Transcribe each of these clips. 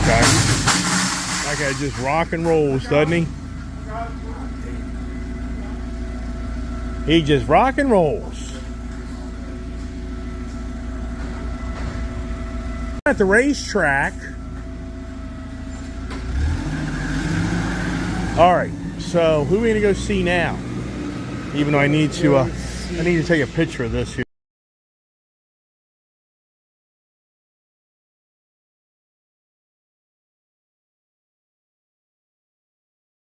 guy. That guy just rock and rolls, doesn't he? He just rock and rolls. At the racetrack. All right, so who are we gonna go see now? Even though I need to take a picture of this here.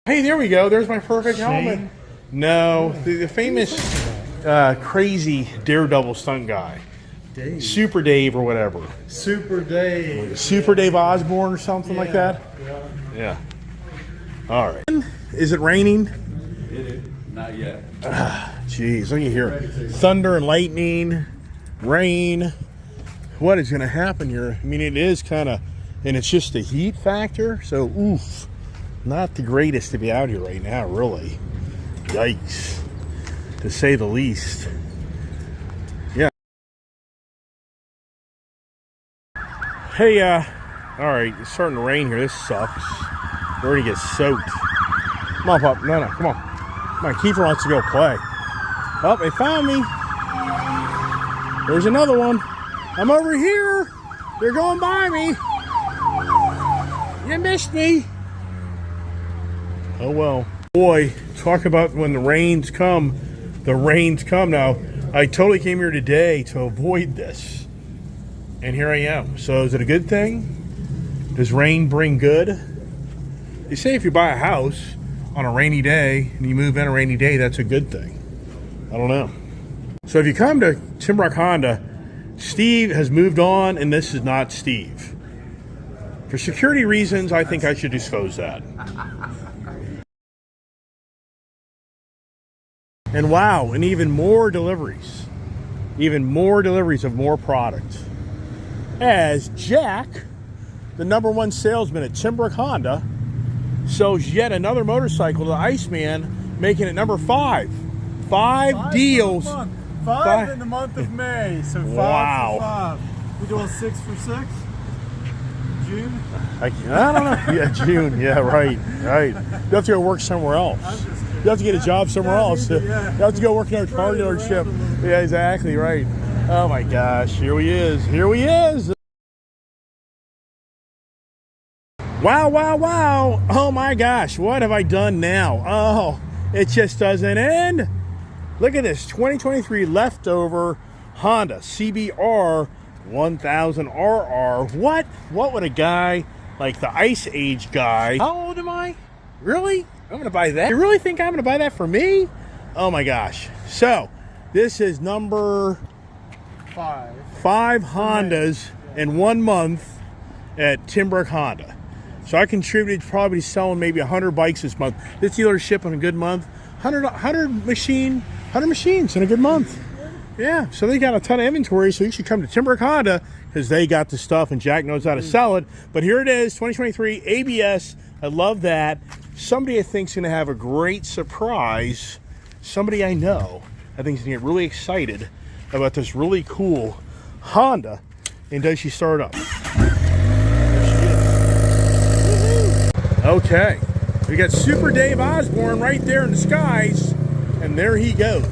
Hey, there we go. There's my perfect helmet. No, the famous crazy daredevil stunt guy. Dave. Super Dave or whatever. Super Dave. Super Dave Osborne or something like that? Yeah. All right. Is it raining? It is. Not yet. Jeez, look at here. Thunder and lightning, rain. What is going to happen here? I mean, it is kind of, and it's just the heat factor. So, oof. Not the greatest to be out here right now, really. Yikes. To say the least. Yeah. Hey, all right, it's starting to rain here. This sucks. We're going to get soaked. Come on, Pop. No, come on. Come on, Kiefer wants to go play. Oh, they found me. There's another one. I'm over here. They're going by me. You missed me. Oh, well. Boy, talk about when the rains come. The rains come. Now, I totally came here today to avoid this. And here I am. So is it a good thing? Does rain bring good? They say if you buy a house on a rainy day and you move in a rainy day, that's a good thing. I don't know. So if you come to Timbrook Honda, Steve has moved on and this is not Steve. For security reasons, I think I should disclose that. And wow, and even more deliveries. Even more deliveries of more product. As Jack, the #1 salesman at Timbrook Honda, sells yet another motorcycle to Iceman, making it number 5. Five deals. Five in the month of May. So 5 wow. for 5. We doing 6 for 6? June? I don't know. Yeah, June. Yeah, right. You have to go work somewhere else. You have to get a job somewhere else. You have to go work in our car dealership. Yeah, exactly right. Oh my gosh, here he is. Here he is. Wow. Oh my gosh, what have I done now? Oh, it just doesn't end. Look at this 2023 leftover Honda CBR 1000RR. What would a guy like the Ice Age guy? How old am I? Really? I'm gonna buy that? You really think I'm gonna buy that for me? Oh my gosh. So this is number 5 Hondas in 1 month at Timbrook Honda. So I contributed probably selling maybe 100 bikes this month. This dealership on a good month, 100 machines in a good month. Yeah, so they got a ton of inventory, so you should come to Timbrook Honda because they got the stuff and Jack knows how to sell it. But here it is, 2023 ABS. I love that. Somebody I think is going to have a great surprise. Somebody I know I think is going to get really excited about this really cool Honda. And does she start up? Okay, we got Super Dave Osborne right there in the skies, and there he goes.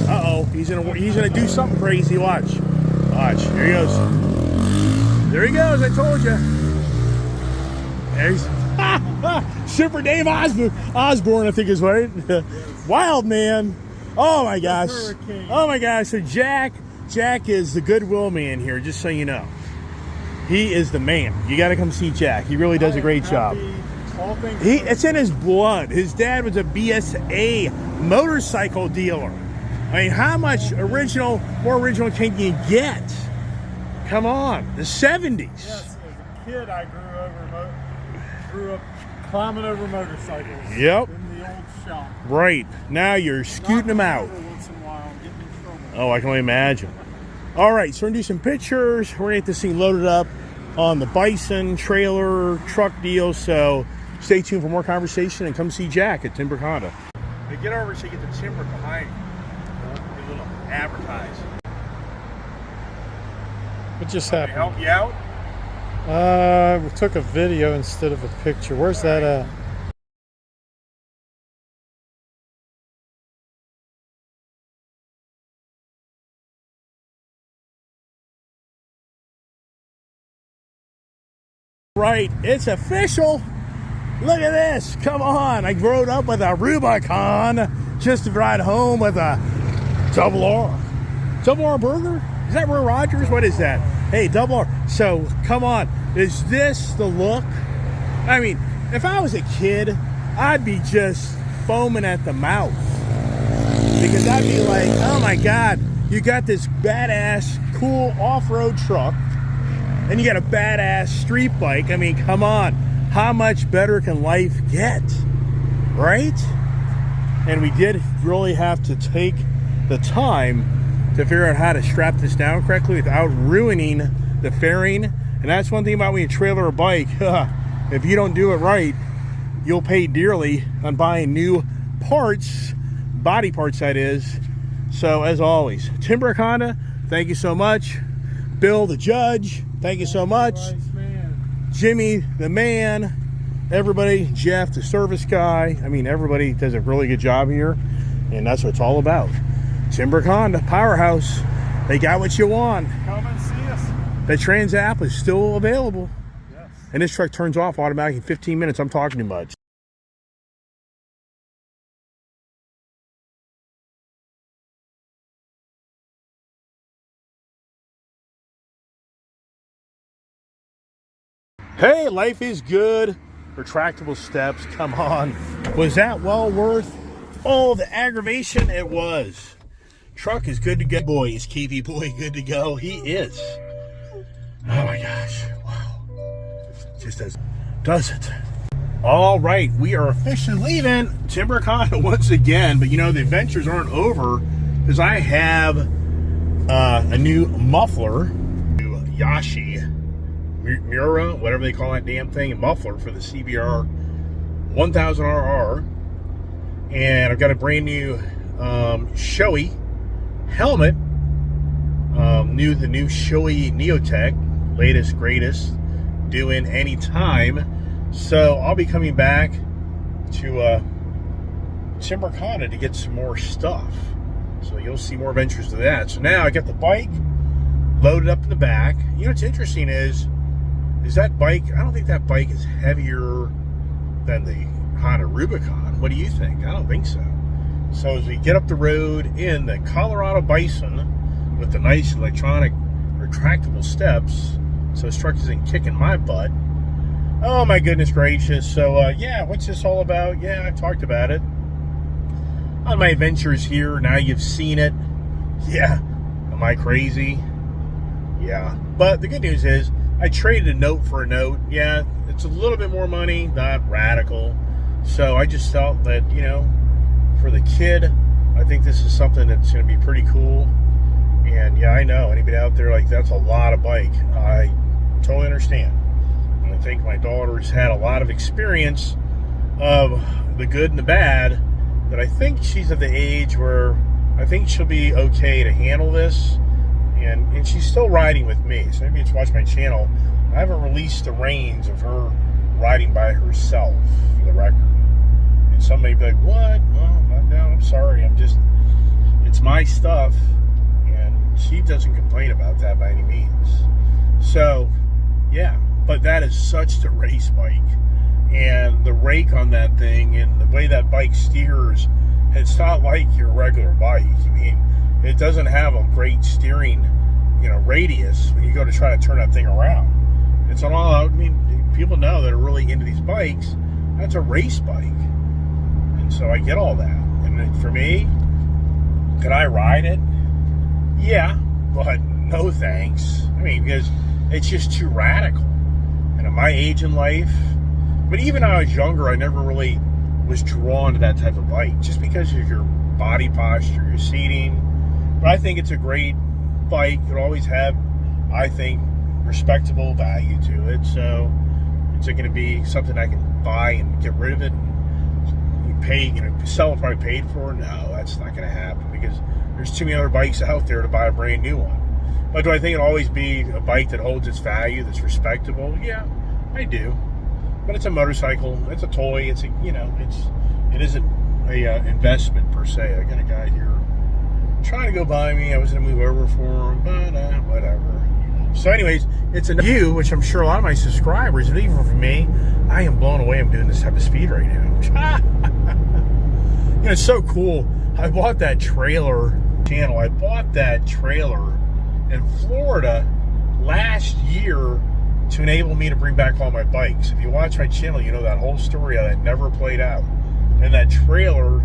Uh-oh, he's gonna do something crazy. Watch. Here he goes. There he goes. I told you. There he's Super Dave Osborne, I think is right. Wild man. Oh my gosh. Oh my gosh. So Jack is the Goodwill man here. Just so you know. He is the man. You got to come see Jack. He really does a great job. It's in his blood. His dad was a BSA motorcycle dealer. I mean, how much more original can you get? Come on, the 70s. Yes, as a kid, I grew up climbing over motorcycles. Yep. In the old shop. Right. Now you're scooting them out. Once in a while, getting in trouble. Oh, I can only imagine. All right, so we're going to do some pictures. We're going to get this thing loaded up on the Bison trailer truck deal. So stay tuned for more conversation and come see Jack at Timbrook Honda. Hey, get over so you get the Timbrook behind you. A little advertising. What just happened? Help you out? We took a video instead of a picture. Where's that at? Right, it's official. Look at this. Come on. I rode up with a Rubicon just to ride home with a double R. Double R burger? Is that Roy Rogers? What is that? Hey, double R. So, come on. Is this the look? I mean, if I was a kid, I'd be just foaming at the mouth. Because I'd be like, oh my God, you got this badass, cool off-road truck, and you got a badass street bike. I mean, come on. How much better can life get? Right? And we did really have to take the time to figure out how to strap this down correctly without ruining the fairing. And that's one thing about when you trailer a bike. If you don't do it right, you'll pay dearly on buying new parts, body parts that is. So as always, Timbrook Honda, thank you so much. Bill the judge, thank you so much. Nice man. Jimmy the man, everybody, Jeff the service guy. I mean, everybody does a really good job here, and that's what it's all about. Timbrook Honda, powerhouse. They got what you want. Come and see us. The Trans app is still available. Yes. And this truck turns off automatically in 15 minutes. I'm talking too much. Hey, life is good. Retractable steps, come on. Was that well worth all the aggravation? It was. Truck is good to go. Boy, is Keefy Boy good to go. He is. Oh my gosh, wow. Just does it. All right, we are officially leaving Timbrook Honda once again, but you know, the adventures aren't over because I have a new muffler, new Yashi Mura, whatever they call that damn thing, a muffler for the CBR 1000RR, and I've got a brand new Shoei helmet, the new Shoei Neotech, latest greatest, due in any time. So I'll be coming back to Timbrook Honda to get some more stuff. So you'll see more adventures to that. So now I got the bike loaded up in the back. You know what's interesting is that bike, I don't think that bike is heavier than the Honda Rubicon. What do you think? I don't think so. So as we get up the road in the Colorado Bison with the nice electronic retractable steps, so this truck isn't kicking my butt. Oh my goodness gracious. So yeah, what's this all about? Yeah, I've talked about it on my adventures here. Now you've seen it. Yeah, am I crazy? Yeah, but the good news is I traded a note for a note. Yeah, it's a little bit more money, not radical. So I just felt that, you know, for the kid, I think this is something that's going to be pretty cool. And yeah, I know anybody out there like that's a lot of bike. I totally understand. And I think my daughter's had a lot of experience of the good and the bad, that I think she's at the age where I think she'll be okay to handle this. And she's still riding with me. So maybe it's watch my channel. I haven't released the reins of her riding by herself, for the record. And some may be like, what? Well, no, I'm sorry. It's my stuff. And she doesn't complain about that by any means. So, yeah. But that is such the race bike. And the rake on that thing and the way that bike steers, it's not like your regular bike. I mean, it doesn't have a great steering, you know, radius when you go to try to turn that thing around. It's an all-out. I mean, people know that are really into these bikes. That's a race bike, and so I get all that. And for me, could I ride it? Yeah, but no thanks. I mean, because it's just too radical. And at my age in life, but even when I was younger, I never really was drawn to that type of bike, just because of your body posture, your seating. But I think it's a great bike. It'll always have, I think, respectable value to it. So it's going to be something I can buy and get rid of it and pay, you know, sell it probably paid for. No, that's not going to happen because there's too many other bikes out there to buy a brand new one. But do I think it'll always be a bike that holds its value, that's respectable? Yeah, I do. But it's a motorcycle. It's a toy. It's a, it isn't a investment per se. I got a guy here trying to go by me. I was going to move over for him, but whatever. So anyways, it's a view, which I'm sure a lot of my subscribers, and even for me, I am blown away. I'm doing this type of speed right now. It's so cool. I bought that trailer channel. I bought that trailer in Florida last year to enable me to bring back all my bikes. If you watch my channel, you know that whole story that never played out. And that trailer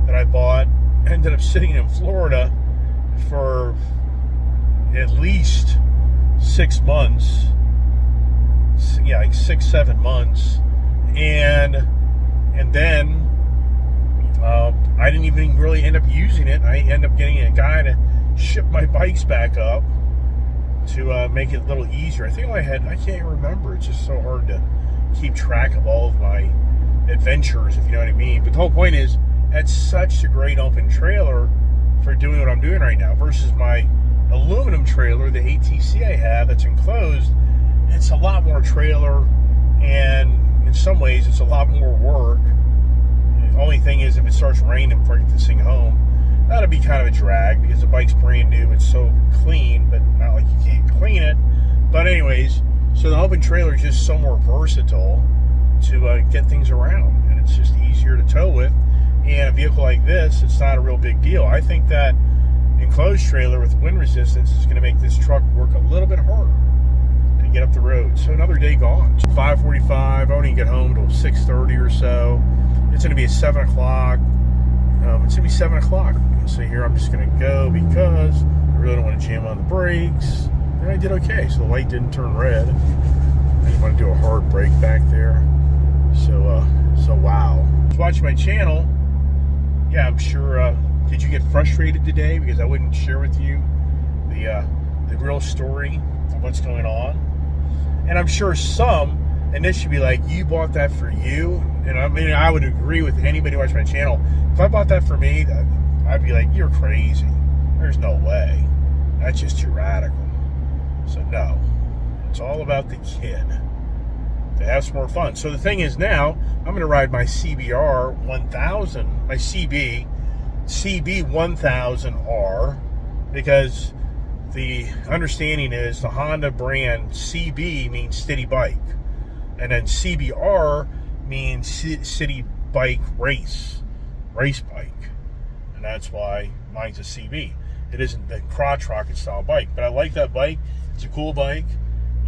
that I bought ended up sitting in Florida for at least 6 months. Yeah, like 6-7 months. And then I didn't even really end up using it. I ended up getting a guy to ship my bikes back up to make it a little easier. I think I can't remember. It's just so hard to keep track of all of my adventures, if you know what I mean. But the whole point is, that's such a great open trailer for doing what I'm doing right now versus my aluminum trailer, the ATC I have that's enclosed. It's a lot more trailer, and in some ways it's a lot more work. The only thing is, if it starts raining before I get this thing home, that'll be kind of a drag because the bike's brand new. It's so clean, but not like you can't clean it. But anyways, so the open trailer is just so more versatile to get things around, and it's just easier to tow with. And a vehicle like this, it's not a real big deal. I think that enclosed trailer with wind resistance is going to make this truck work a little bit harder to get up the road. So another day gone. 5:45. I won't even get home until 6:30 or so. It's going to be at 7 o'clock. It's going to be 7 o'clock. So here I'm just going to go because I really don't want to jam on the brakes. And I did okay. So the light didn't turn red. I didn't want to do a hard brake back there. So wow. Watching my channel, yeah, I'm sure. Did you get frustrated today because I wouldn't share with you the real story of what's going on? And I'm sure some, and this should be like, you bought that for you. And I mean, I would agree with anybody watching my channel. If I bought that for me, I'd be like, you're crazy. There's no way. That's just too radical. So no, it's all about the kid. To have some more fun. So the thing is, now I'm going to ride my CBR 1000, my CB 1000R, because the understanding is the Honda brand CB means city bike, and then CBR means city bike race bike, and that's why mine's a CB. It isn't the crotch rocket style bike, but I like that bike. It's a cool bike,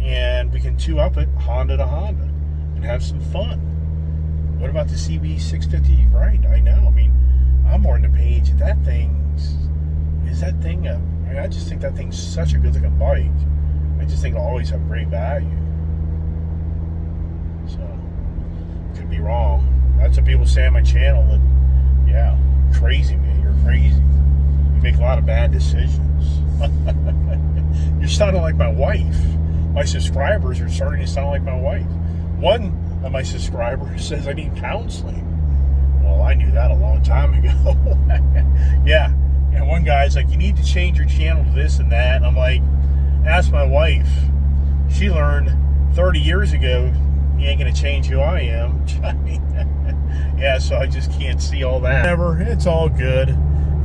and we can two up it Honda to Honda and have some fun. What about the CB 650? Right, I know. I mean, I'm more on the page. I just think that thing's such a good looking bike. I just think it'll always have great value. So, could be wrong. That's what people say on my channel. That, yeah, crazy, man. You're crazy. You make a lot of bad decisions. You're sounding like my wife. My subscribers are starting to sound like my wife. One of my subscribers says I need counseling. Well, I knew that a long time ago. Yeah. And one guy's like, you need to change your channel to this and that. And I'm like, ask my wife. She learned 30 years ago, you ain't going to change who I am. Yeah, so I just can't see all that. Whatever, it's all good.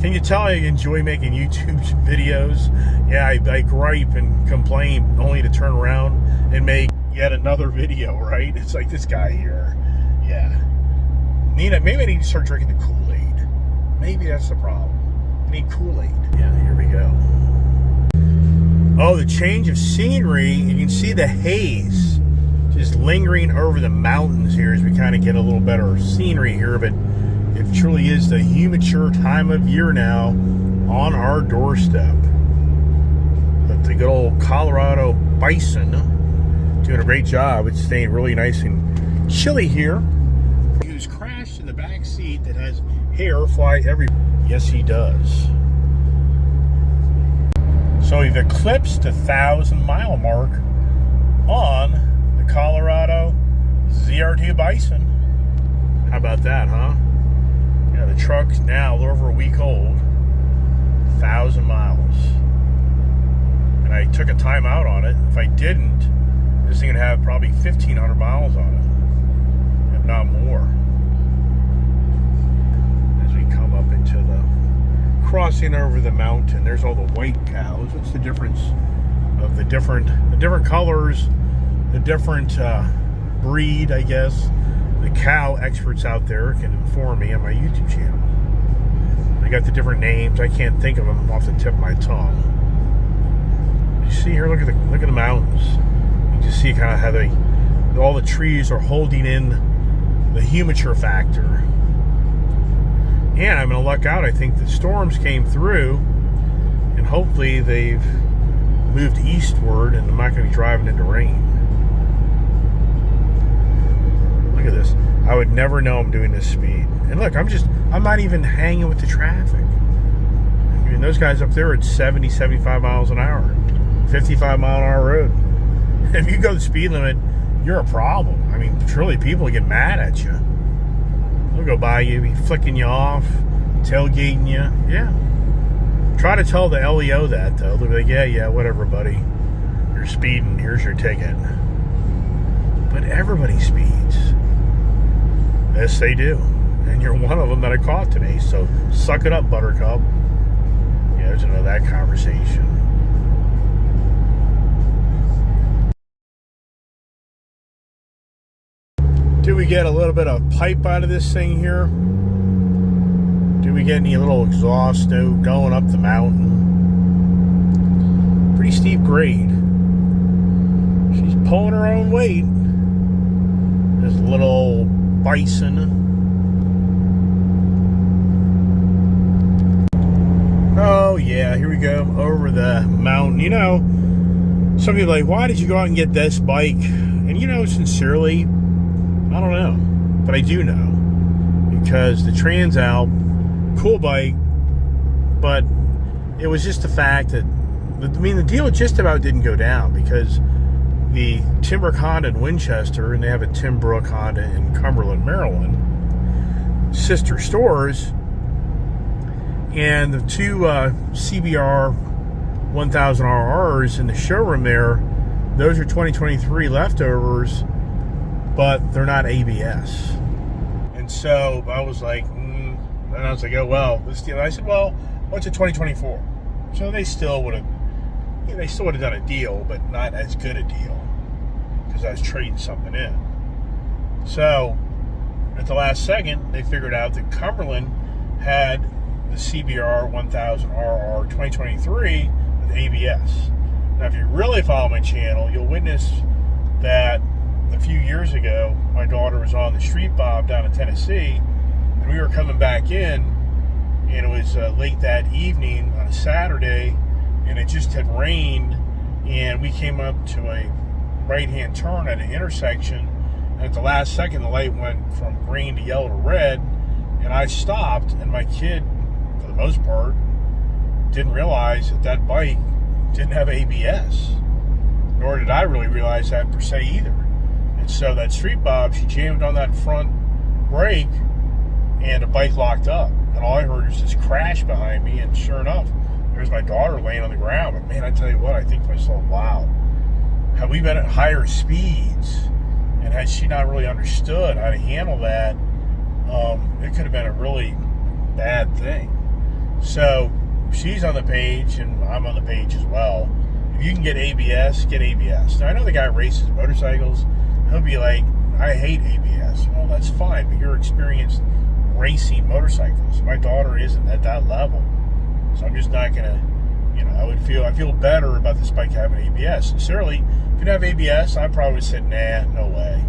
Can you tell I enjoy making YouTube videos? Yeah, I gripe and complain only to turn around and make yet another video, right? It's like this guy here. Yeah. Maybe I need to start drinking the Kool-Aid. Maybe that's the problem. I need Kool-Aid. Yeah, here we go. Oh, the change of scenery. You can see the haze just lingering over the mountains here as we kind of get a little better scenery here. But it truly is the humidor time of year now on our doorstep. But the good old Colorado bison doing a great job. It's staying really nice and chilly here. Who's crashed in the back seat that has hair fly everywhere? Yes, he does. So we've eclipsed the 1,000-mile mark on the Colorado ZR2 Bison. How about that, huh? Yeah, the truck's now a little over a week old. 1,000 miles. And and I took a time out on it. If I didn't, this thing would have probably 1,500 miles on it, if not more. As we come up into the crossing over the mountain, there's all the white cows. What's the difference of the different colors, the different breed, I guess? The cow experts out there can inform me on my YouTube channel. They got the different names. I can't think of them off the tip of my tongue. You see here, look at the mountains. You just see kind of how all the trees are holding in the humidity factor. And I'm going to luck out. I think the storms came through, and hopefully they've moved eastward, and I'm not going to be driving into rain. Look at this. I would never know I'm doing this speed. And look, I'm not even hanging with the traffic. I mean, those guys up there are at 70, 75 miles an hour, 55 mile an hour road. If you go the speed limit, you're a problem. I mean, truly, people get mad at you. They'll go by you, be flicking you off, tailgating you. Yeah. Try to tell the LEO that, though. They'll be like, yeah, whatever, buddy. You're speeding. Here's your ticket. But everybody speeds. Yes, they do. And you're one of them that I caught today. So suck it up, Buttercup. Yeah, there's another that conversation. Do we get a little bit of pipe out of this thing here? Do we get any little exhaust note going up the mountain? Pretty steep grade. She's pulling her own weight. This little bison. Oh yeah, here we go, over the mountain. You know, some people are like, why did you go out and get this bike? And you know, sincerely, I don't know, but I do know, because the Transalp, cool bike, but it was just the fact that, I mean, the deal just about didn't go down, because the Timbrook Honda in Winchester, and they have a Timbrook Honda in Cumberland, Maryland, sister stores, and the two CBR 1000 RRs in the showroom there, those are 2023 leftovers, but they're not ABS. And so I was like, and I was like, oh, well, this deal. I said, well, what's a 2024? So they still would have, they still would have done a deal, but not as good a deal, because I was trading something in. So at the last second, they figured out that Cumberland had the CBR 1000 RR 2023 with ABS. Now, if you really follow my channel, you'll witness that a few years ago, my daughter was on the Street Bob down in Tennessee, and we were coming back in, and it was late that evening on a Saturday, and it just had rained, and we came up to a right-hand turn at an intersection, and at the last second, the light went from green to yellow to red, and I stopped, and my kid, for the most part, didn't realize that that bike didn't have ABS, nor did I really realize that per se either. And so that Street Bob, she jammed on that front brake, and the bike locked up. And all I heard was this crash behind me, and sure enough, there's my daughter laying on the ground. But man, I tell you what, I think to myself, wow, had we been at higher speeds, and had she not really understood how to handle that, it could have been a really bad thing. So she's on the page, and I'm on the page as well. If you can get ABS, get ABS. Now, I know the guy races motorcycles. He'll be like, I hate ABS. Well, that's fine, but you're experienced racing motorcycles. My daughter isn't at that level. So I'm just not going to, I feel better about this bike having ABS. Sincerely, if you didn't have ABS, I probably would have said, nah, no way.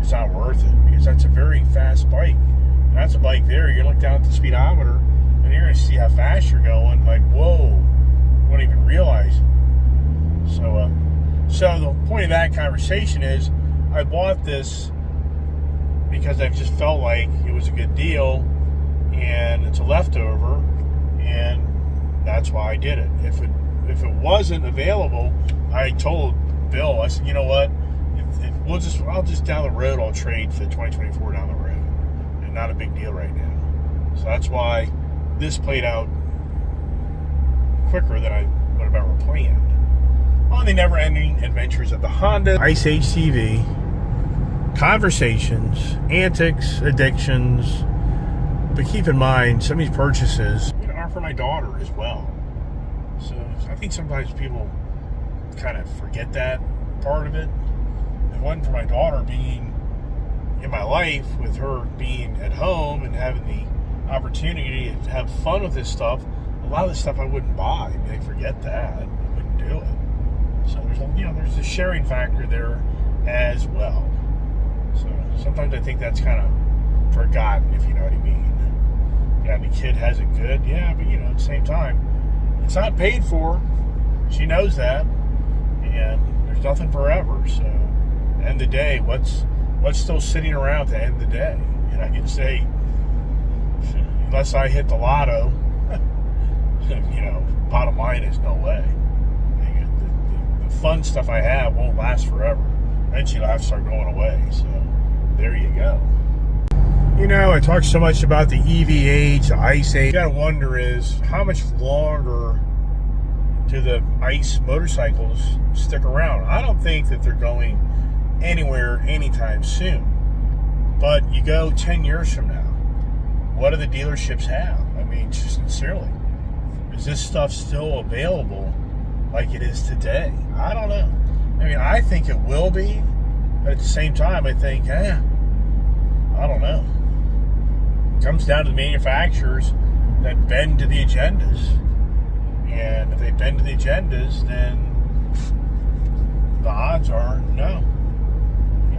It's not worth it, because that's a very fast bike. And that's a bike there, you're going to look down at the speedometer, and you're going to see how fast you're going. Like, whoa, you won't even realize it. So the point of that conversation is, I bought this because I just felt like it was a good deal, and it's a leftover, and that's why I did it. If it wasn't available, I told Bill, I said, you know what? I'll just down the road, I'll trade for the 2024 down the road, and not a big deal right now. So that's why this played out quicker than I would have ever planned. on the never-ending adventures of the Honda Ice Age TV, conversations, antics, addictions. But keep in mind, some of these purchases are for my daughter as well. So I think sometimes people kind of forget that part of it. If it wasn't for my daughter being in my life, with her being at home and having the opportunity to have fun with this stuff, a lot of the stuff I wouldn't buy. I mean, I forget that. I wouldn't do it. So there's a sharing factor there as well. So sometimes I think that's kind of forgotten, if you know what I mean. Yeah, the kid has it good. Yeah, but at the same time, it's not paid for. She knows that. And there's nothing forever. So at the end of the day, what's still sitting around at the end of the day? And I can say, unless I hit the lotto, bottom line is no way. The fun stuff I have won't last forever. Eventually I'll have to start going away. So there you go. I talk so much about the EV age, the ice age. You gotta wonder is how much longer do the ice motorcycles stick around? I don't think that they're going anywhere anytime soon. But you go 10 years from now, what do the dealerships have? I mean, sincerely, is this stuff still available like it is today? I don't know. I mean, I think it will be, but at the same time, I think, I don't know. It comes down to the manufacturers that bend to the agendas. And if they bend to the agendas, then the odds are no.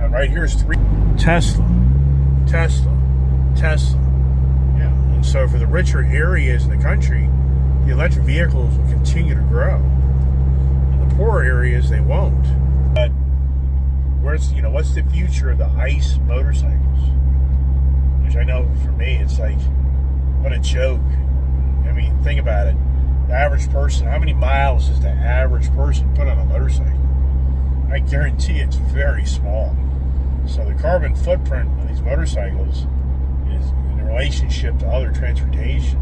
Right here is 3. Tesla. Yeah. And so for the richer areas in the country, the electric vehicles will continue to grow. In the poorer areas, they won't. But what's the future of the ICE motorcycles? Which I know for me, it's like, what a joke. I mean, think about it. The average person, how many miles does the average person put on a motorcycle? I guarantee it's very small. So the carbon footprint of these motorcycles is in relationship to other transportation.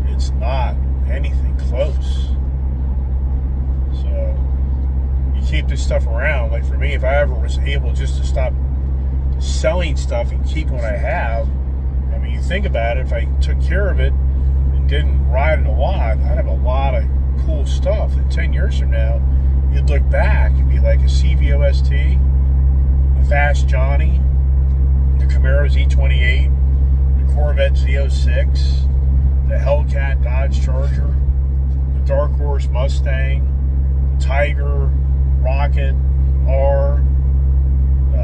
It's not anything close. So you keep this stuff around. Like for me, if I ever was able just to stop selling stuff and keep what I have, I mean, you think about it, if I took care of it and didn't ride it a lot, I'd have a lot of cool stuff. And 10 years from now, you'd look back and be like a CVO ST, a Fast Johnny, the Camaro Z28, the Corvette Z06, the Hellcat Dodge Charger, the Dark Horse Mustang, the Tiger, Rocket, R,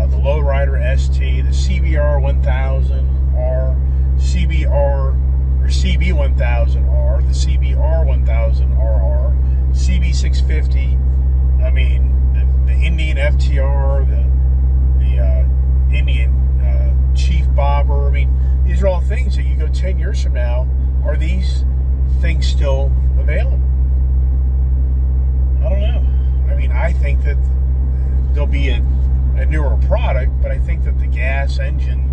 the Lowrider ST, the CBR 1000R, CB1000R, the CBR 1000RR, CB650. I mean, the Indian FTR, the Indian Chief Bobber. I mean, these are all things that you go 10 years from now. Are these things still available? I don't know. I mean, I think that there'll be a newer product, but I think that the gas engine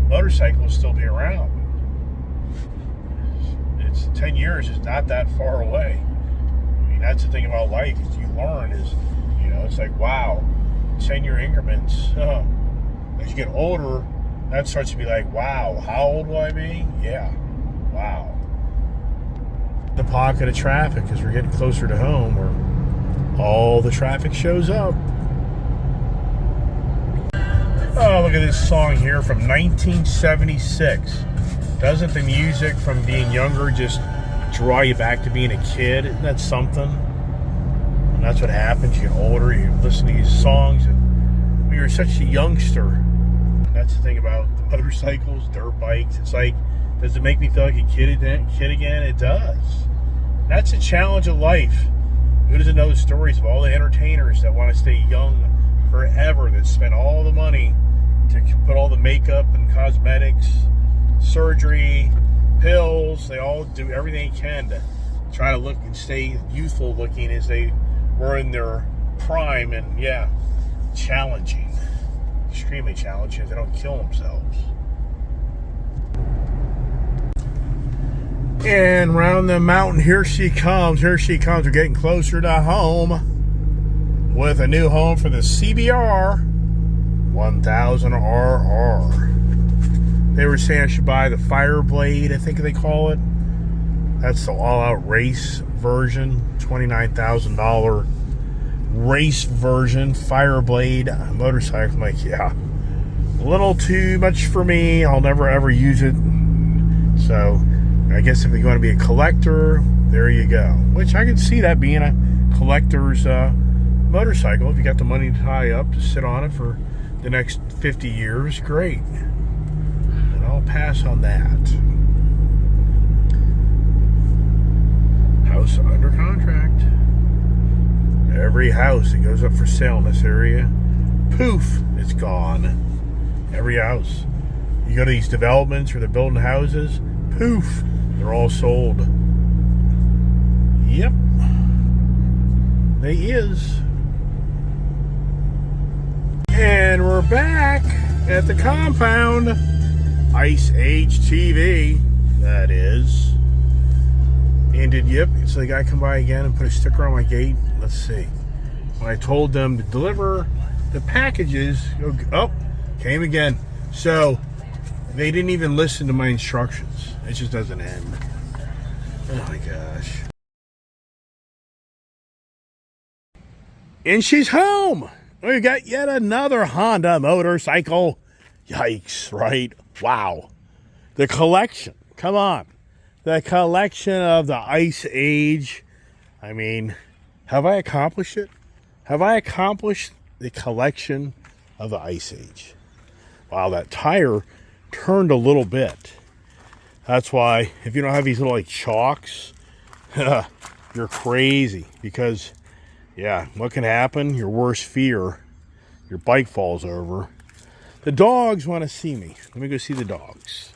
motorcycle will still be around. It's 10 years is not that far away. I mean, that's the thing about life is you learn is, it's like, wow, 10-year increments. As you get older, that starts to be like, wow, how old will I be? Yeah, wow. The pocket of traffic as we're getting closer to home where all the traffic shows up. Oh, look at this song here from 1976. Doesn't the music from being younger just draw you back to being a kid? Isn't that something? And that's what happens. You get older, you listen to these songs, and when you're such a youngster, that's the thing about the motorcycles, dirt bikes. It's like, does it make me feel like a kid again? It does. That's a challenge of life. Who doesn't know the stories of all the entertainers that want to stay young forever, that spend all the money to put all the makeup and cosmetics, surgery, pills. They all do everything they can to try to look and stay youthful looking as they were in their prime. And yeah, challenging, extremely challenging if they don't kill themselves. And round the mountain, here she comes. We're getting closer to home. with a new home for the CBR 1000RR. They were saying I should buy the Fireblade, I think they call it. That's the all-out race version, $29,000 race version, Fireblade motorcycle. I'm like, yeah, a little too much for me. I'll never ever use it. So I guess if you're going to be a collector, there you go. Which I can see that being a collector's motorcycle. If you got the money to tie up to sit on it for the next 50 years, great. And I'll pass on that. House under contract. Every house that goes up for sale in this area, poof, it's gone. Every house. You go to these developments where they're building houses, poof, they're all sold. Yep. They is. And we're back at the compound. Ice Age TV, that is. And did, yep, so the guy come by again and put a sticker on my gate. Let's see. When I told them to deliver the packages, oh, came again. So they didn't even listen to my instructions. It just doesn't end. Oh my gosh. And she's home. We got yet another Honda motorcycle. Yikes, right? Wow. The collection. Come on. The collection of the Ice Age. I mean, have I accomplished it? Have I accomplished the collection of the Ice Age? Wow, that tire turned a little bit. That's why, if you don't have these little like chocks, you're crazy. Because, yeah, what can happen? Your worst fear, your bike falls over. The dogs want to see me. Let me go see the dogs.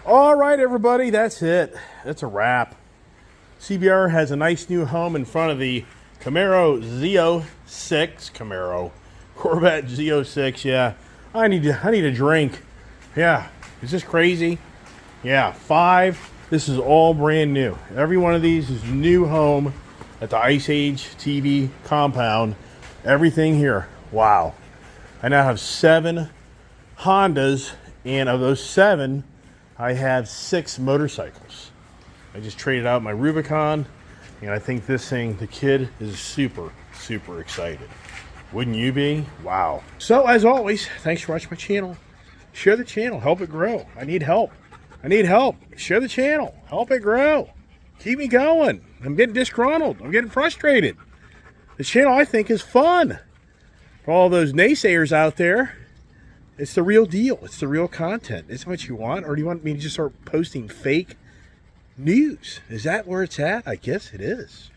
All right, everybody, that's it. That's a wrap. CBR has a nice new home in front of the Camaro Z06. Corvette Z06, yeah. I need a drink. Yeah, is this crazy? Yeah, 5. This is all brand new. Every one of these is new home at the Ice Age TV compound. Everything here. Wow. I now have 7 Hondas, and of those 7, I have 6 motorcycles. I just traded out my Rubicon, and I think this thing, the kid is super, super excited. Wouldn't you be? Wow. So, as always, thanks for watching my channel. Share the channel. Help it grow. I need help. I need help. Share the channel. Help it grow. Keep me going. I'm getting disgruntled. I'm getting frustrated. The channel, I think, is fun. For all those naysayers out there, it's the real deal. It's the real content. Is that what you want? Or do you want me to just start posting fake news? Is that where it's at? I guess it is.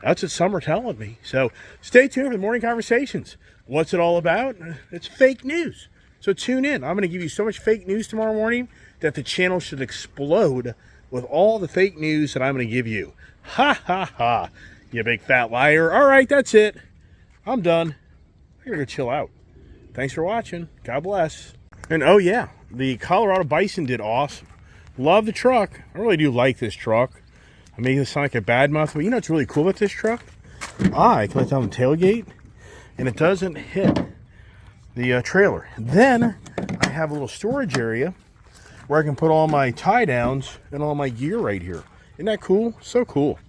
That's what some are telling me. So stay tuned for the morning conversations. What's it all about? It's fake news. So tune in. I'm going to give you so much fake news tomorrow morning that the channel should explode with all the fake news that I'm going to give you. Ha, ha, ha. You big fat liar. All right, that's it. I'm done. I'm going to go chill out. Thanks for watching. God bless. And oh yeah, the Colorado Bison did awesome. Love the truck. I really do like this truck. I'm making it sound like a bad mouth, but you know what's really cool about this truck? I can let down the tailgate, and it doesn't hit the trailer. Then I have a little storage area where I can put all my tie downs and all my gear right here. Isn't that cool? So cool.